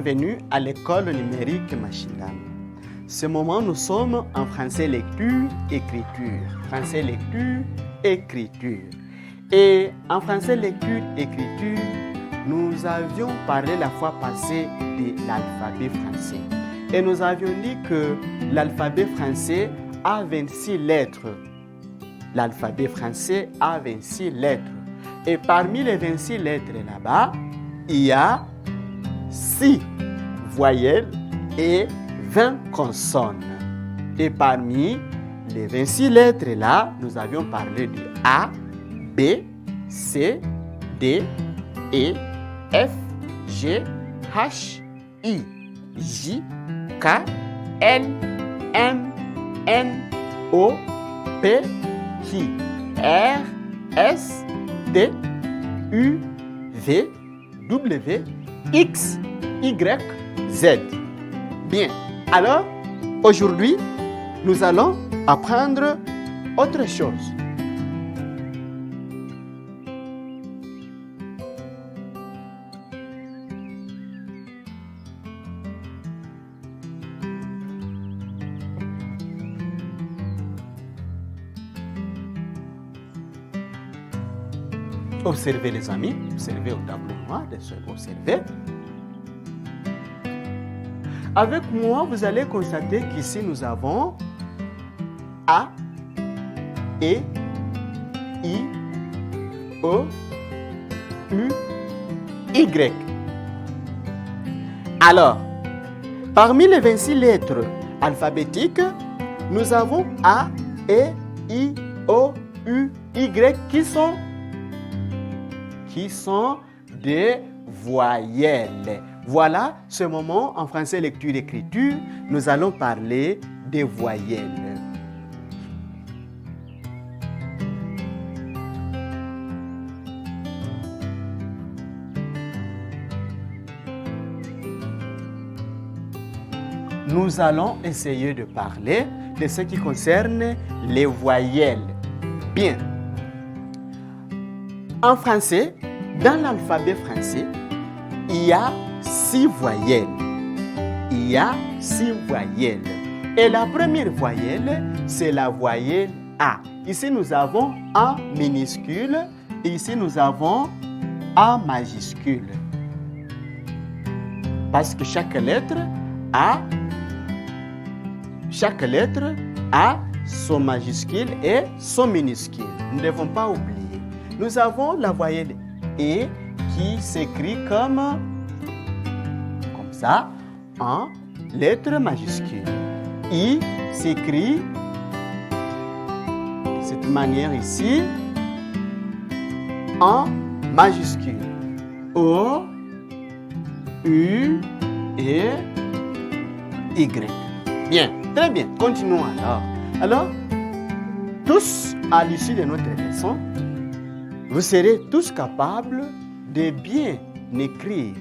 bienvenue à l'école numérique Mashindano. Ce moment, nous sommes en français lecture, écriture. Français lecture, écriture. Et en français lecture, écriture, nous avions parlé la fois passée de l'alphabet français. Et nous avions dit que l'alphabet français a 26 lettres. L'alphabet français a 26 lettres. Et parmi les 26 lettres là-bas, il y a 6 voyelles et 20 consonnes. Et parmi les 26 lettres là, nous avions parlé de A, B, C, D, E, F, G, H, I, J, K, L, M, N, O, P, Q, R, S, T, U, V, W, X, Y, Z. Bien. Alors, aujourd'hui, nous allons apprendre autre chose. Observez les amis, observez au tableau noir, observez. Avec moi, vous allez constater qu'ici nous avons A, E, I, O, U, Y. Alors, parmi les 26 lettres alphabétiques, nous avons A, E, I, O, U, Y qui sont des voyelles. Voilà, ce moment en français lecture-écriture, nous allons parler des voyelles. Nous allons essayer de parler de ce qui concerne les voyelles. Bien. En français, dans l'alphabet français, il y a 6 voyelles. Il y a 6 voyelles. Et la première voyelle, c'est la voyelle A. Ici, nous avons A minuscule et ici, nous avons A majuscule. Parce que chaque lettre a son majuscule et son minuscule. Nous ne devons pas oublier. Nous avons la voyelle E qui s'écrit comme ça, en lettres majuscules. I s'écrit de cette manière ici, en majuscule. O, U et Y. Bien, très bien. Continuons alors. Alors, tous, à l'issue de notre leçon, vous serez tous capables de bien écrire,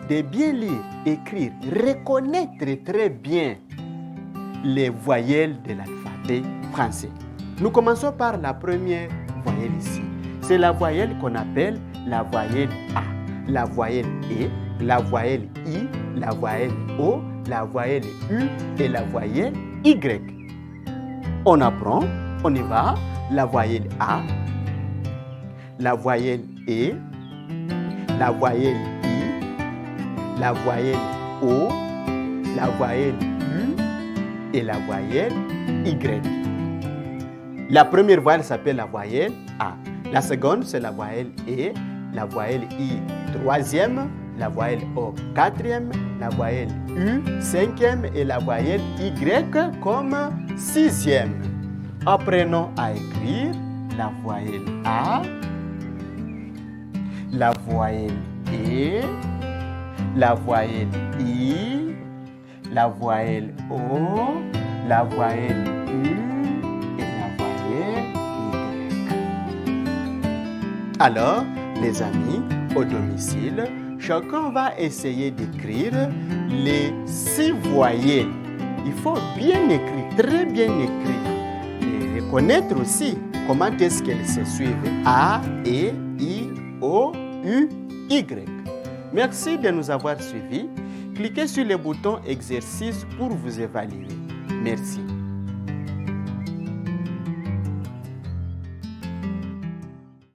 de bien lire, écrire, reconnaître très bien les voyelles de l'alphabet français. Nous commençons par la première voyelle ici. C'est la voyelle qu'on appelle la voyelle A, la voyelle E, la voyelle I, la voyelle O, la voyelle U et la voyelle Y. On apprend, on y va, la voyelle A, la voyelle E, la voyelle I, la voyelle O, la voyelle U et la voyelle Y. La première voyelle s'appelle la voyelle A. La seconde, c'est la voyelle E, la voyelle I, troisième, la voyelle O, quatrième, la voyelle U, cinquième et la voyelle Y comme sixième. Apprenons à écrire la voyelle A, la voyelle E, la voyelle I, la voyelle O, la voyelle U et la voyelle Y. Alors, les amis, au domicile, chacun va essayer d'écrire les 6 voyelles. Il faut bien écrire, très bien écrire. Et reconnaître aussi comment est-ce qu'elles se suivent. A, E, I, O, U, Y. Merci de nous avoir suivis. Cliquez sur le bouton exercice pour vous évaluer. Merci.